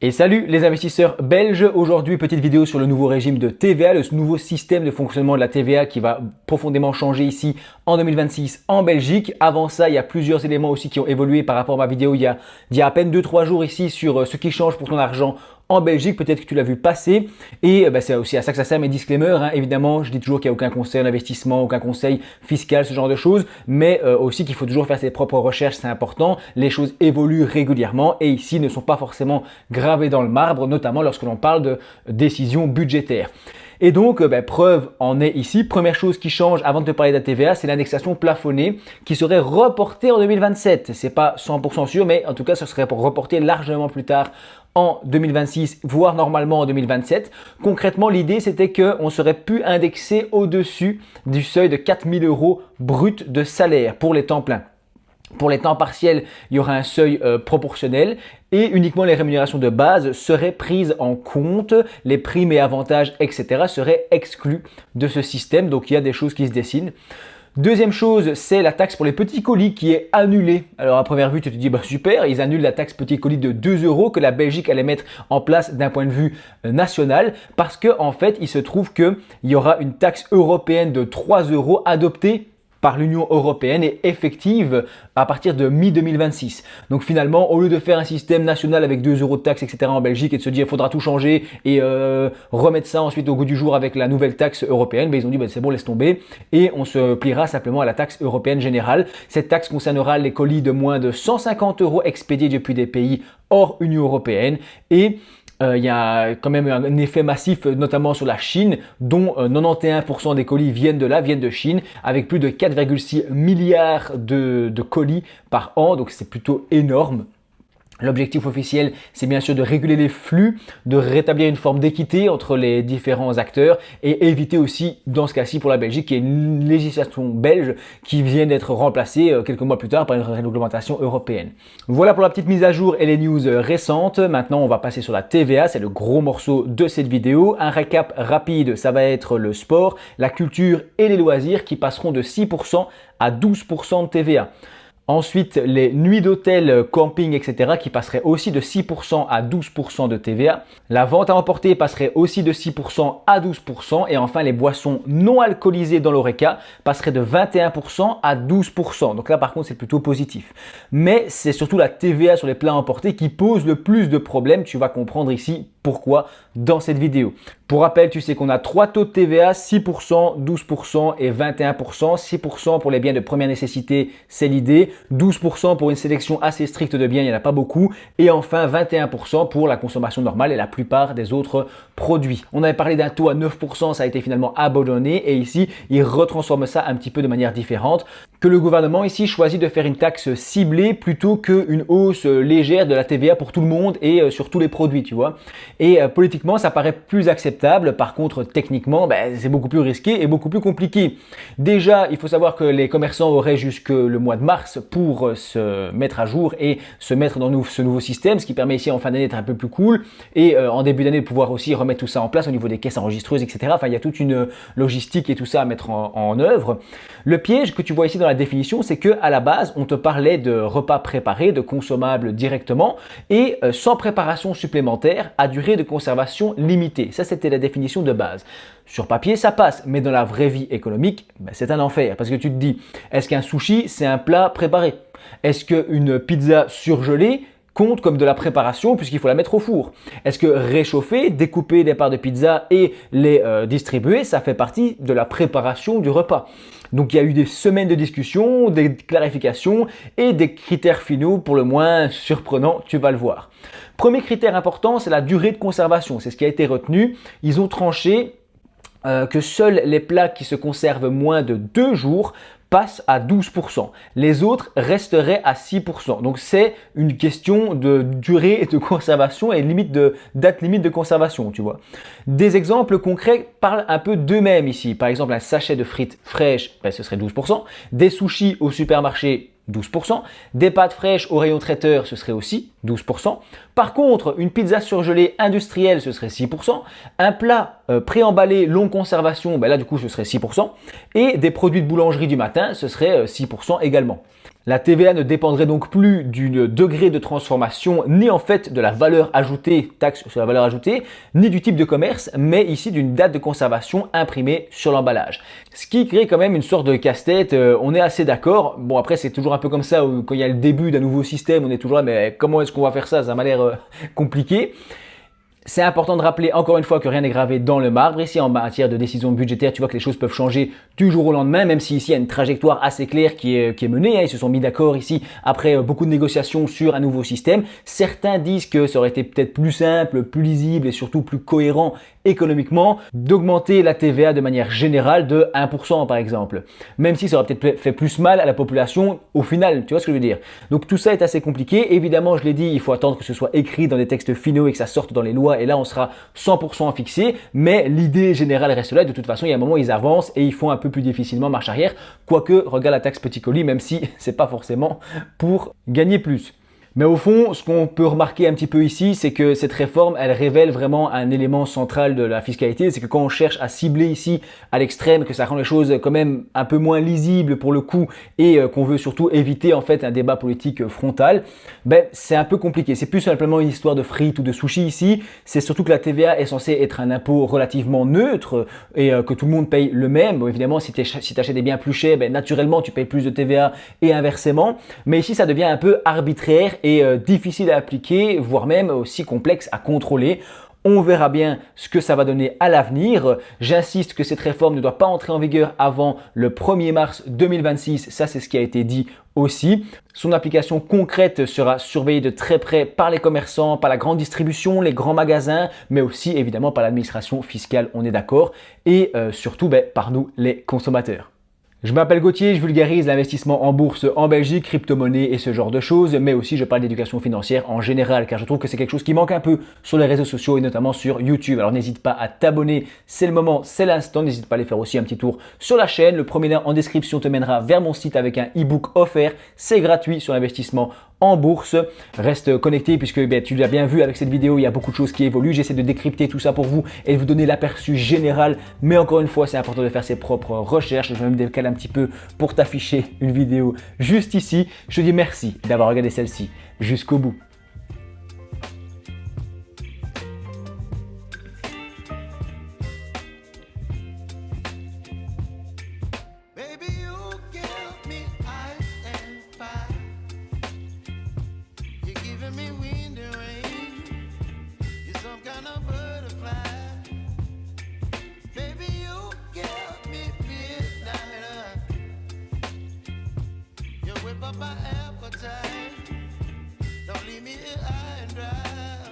Et salut les investisseurs belges, aujourd'hui petite vidéo sur le nouveau régime de TVA, le nouveau système de fonctionnement de la TVA qui va profondément changer ici en 2026 en Belgique. Avant ça, il y a plusieurs éléments aussi qui ont évolué par rapport à ma vidéo il y a à peine 2-3 jours ici sur ce qui change pour ton argent en Belgique, peut-être que tu l'as vu passer et c'est aussi à ça que ça sert mes disclaimers. Évidemment, je dis toujours qu'il n'y a aucun conseil en investissement, aucun conseil fiscal, ce genre de choses, mais aussi qu'il faut toujours faire ses propres recherches, c'est important. Les choses évoluent régulièrement et ici ne sont pas forcément gravées dans le marbre, notamment lorsque l'on parle de décisions budgétaires. Et donc, preuve en est ici. Première chose qui change avant de te parler de la TVA, c'est l'indexation plafonnée qui serait reportée en 2027. C'est pas 100% sûr, mais en tout cas, ce serait pour reporter largement plus tard en 2026, voire normalement en 2027. Concrètement, l'idée, c'était qu'on serait pu indexer au-dessus du seuil de 4 000 € brut de salaire pour les temps pleins. Pour les temps partiels, il y aura un seuil proportionnel et uniquement les rémunérations de base seraient prises en compte. Les primes et avantages, etc. seraient exclus de ce système. Donc, il y a des choses qui se dessinent. Deuxième chose, c'est la taxe pour les petits colis qui est annulée. Alors à première vue, tu te dis super, ils annulent la taxe petit colis de 2 € que la Belgique allait mettre en place d'un point de vue national parce que en fait, il se trouve qu'il y aura une taxe européenne de 3 € adoptée par l'Union européenne et effective à partir de mi-2026. Donc finalement, au lieu de faire un système national avec 2 € de taxes, etc. en Belgique et de se dire il faudra tout changer et remettre ça ensuite au goût du jour avec la nouvelle taxe européenne, ils ont dit c'est bon, laisse tomber et on se pliera simplement à la taxe européenne générale. Cette taxe concernera les colis de moins de 150 € expédiés depuis des pays hors Union européenne et il y a quand même un effet massif, notamment sur la Chine, dont 91% des colis viennent de Chine, avec plus de 4,6 milliards de colis par an, donc c'est plutôt énorme. L'objectif officiel, c'est bien sûr de réguler les flux, de rétablir une forme d'équité entre les différents acteurs et éviter aussi, dans ce cas-ci pour la Belgique, qu'il y ait une législation belge qui vient d'être remplacée quelques mois plus tard par une réglementation européenne. Voilà pour la petite mise à jour et les news récentes. Maintenant, on va passer sur la TVA, c'est le gros morceau de cette vidéo. Un récap rapide, ça va être le sport, la culture et les loisirs qui passeront de 6% à 12% de TVA. Ensuite, les nuits d'hôtel, camping, etc. qui passeraient aussi de 6% à 12% de TVA. La vente à emporter passerait aussi de 6% à 12%. Et enfin, les boissons non alcoolisées dans l'Horeca passeraient de 21% à 12%. Donc là, par contre, c'est plutôt positif. Mais c'est surtout la TVA sur les plats emportés qui pose le plus de problèmes. Tu vas comprendre ici pourquoi dans cette vidéo. Pour rappel, tu sais qu'on a 3 taux de TVA, 6%, 12% et 21%. 6% pour les biens de première nécessité, c'est l'idée. 12% pour une sélection assez stricte de biens, il n'y en a pas beaucoup. Et enfin, 21% pour la consommation normale et la plupart des autres produits. On avait parlé d'un taux à 9%, ça a été finalement abandonné. Et ici, ils retransforment ça un petit peu de manière différente. Que le gouvernement ici choisit de faire une taxe ciblée plutôt qu'une hausse légère de la TVA pour tout le monde et sur tous les produits, tu vois. Et politiquement, ça paraît plus acceptable. Par contre, techniquement, c'est beaucoup plus risqué et beaucoup plus compliqué. Déjà, il faut savoir que les commerçants auraient jusque le mois de mars pour se mettre à jour et se mettre dans ce nouveau système, ce qui permet ici en fin d'année d'être un peu plus cool et en début d'année de pouvoir aussi remettre tout ça en place au niveau des caisses enregistreuses, etc. Enfin, il y a toute une logistique et tout ça à mettre en œuvre. Le piège que tu vois ici dans la définition, c'est que à la base, on te parlait de repas préparés, de consommables directement et sans préparation supplémentaire à durée de conservation limitée. Ça, c'était la définition de base. Sur papier, ça passe, mais dans la vraie vie économique, c'est un enfer. Parce que tu te dis, est-ce qu'un sushi, c'est un plat préparé? Est-ce qu'une pizza surgelée compte comme de la préparation puisqu'il faut la mettre au four? Est-ce que réchauffer, découper des parts de pizza et les distribuer, ça fait partie de la préparation du repas? Donc il y a eu des semaines de discussions, des clarifications et des critères finaux pour le moins surprenants, tu vas le voir. Premier critère important, c'est la durée de conservation. C'est ce qui a été retenu. Ils ont tranché que seuls les plats qui se conservent moins de 2 jours passent à 12%. Les autres resteraient à 6%. Donc c'est une question de durée de conservation et date limite de conservation, tu vois. Des exemples concrets parlent un peu d'eux-mêmes ici. Par exemple, un sachet de frites fraîches, ce serait 12%. Des sushis au supermarché, 12%. Des pâtes fraîches au rayon traiteur, ce serait aussi 12%. Par contre, une pizza surgelée industrielle, ce serait 6%. Un plat préemballé longue conservation, là du coup, ce serait 6%. Et des produits de boulangerie du matin, ce serait 6% également. La TVA ne dépendrait donc plus du degré de transformation, ni en fait de la valeur ajoutée, taxe sur la valeur ajoutée, ni du type de commerce, mais ici d'une date de conservation imprimée sur l'emballage. Ce qui crée quand même une sorte de casse-tête, on est assez d'accord. Bon après c'est toujours un peu comme ça, quand il y a le début d'un nouveau système, on est toujours là, mais comment est-ce qu'on va faire ça? Ça m'a l'air compliqué. C'est important de rappeler encore une fois que rien n'est gravé dans le marbre. Ici, en matière de décision budgétaire, tu vois que les choses peuvent changer du jour au lendemain, même si ici, il y a une trajectoire assez claire qui est menée. Ils se sont mis d'accord ici après beaucoup de négociations sur un nouveau système. Certains disent que ça aurait été peut-être plus simple, plus lisible et surtout plus cohérent économiquement d'augmenter la TVA de manière générale de 1% par exemple. Même si ça aurait peut-être fait plus mal à la population au final, tu vois ce que je veux dire. Donc tout ça est assez compliqué. Évidemment, je l'ai dit, il faut attendre que ce soit écrit dans des textes finaux et que ça sorte dans les lois et là on sera 100% fixé, mais l'idée générale reste là. De toute façon, il y a un moment où ils avancent et ils font un peu plus difficilement marche arrière. Quoique, regarde la taxe petit colis, même si c'est pas forcément pour gagner plus. Mais au fond, ce qu'on peut remarquer un petit peu ici, c'est que cette réforme, elle révèle vraiment un élément central de la fiscalité. C'est que quand on cherche à cibler ici à l'extrême, que ça rend les choses quand même un peu moins lisibles pour le coup et qu'on veut surtout éviter en fait un débat politique frontal, ben c'est un peu compliqué. C'est plus simplement une histoire de frites ou de sushis ici. C'est surtout que la TVA est censée être un impôt relativement neutre et que tout le monde paye le même. Bon, évidemment, si tu achètes des biens plus chers, ben, naturellement, tu payes plus de TVA et inversement. Mais ici, ça devient un peu arbitraire et difficile à appliquer, voire même aussi complexe à contrôler. On verra bien ce que ça va donner à l'avenir. J'insiste que cette réforme ne doit pas entrer en vigueur avant le 1er mars 2026. Ça, c'est ce qui a été dit aussi. Son application concrète sera surveillée de très près par les commerçants, par la grande distribution, les grands magasins, mais aussi évidemment par l'administration fiscale, on est d'accord, et surtout par nous, les consommateurs. Je m'appelle Gauthier, je vulgarise l'investissement en bourse en Belgique, crypto-monnaie et ce genre de choses, mais aussi je parle d'éducation financière en général, car je trouve que c'est quelque chose qui manque un peu sur les réseaux sociaux et notamment sur YouTube. Alors n'hésite pas à t'abonner, c'est le moment, c'est l'instant, n'hésite pas à aller faire aussi un petit tour sur la chaîne. Le premier lien en description te mènera vers mon site avec un e-book offert, c'est gratuit sur l'investissement en bourse. Reste connecté puisque tu l'as bien vu avec cette vidéo, il y a beaucoup de choses qui évoluent. J'essaie de décrypter tout ça pour vous et de vous donner l'aperçu général. Mais encore une fois, c'est important de faire ses propres recherches. Je vais me décaler un petit peu pour t'afficher une vidéo juste ici. Je te dis merci d'avoir regardé celle-ci jusqu'au bout. My appetite, don't leave me here high and dry.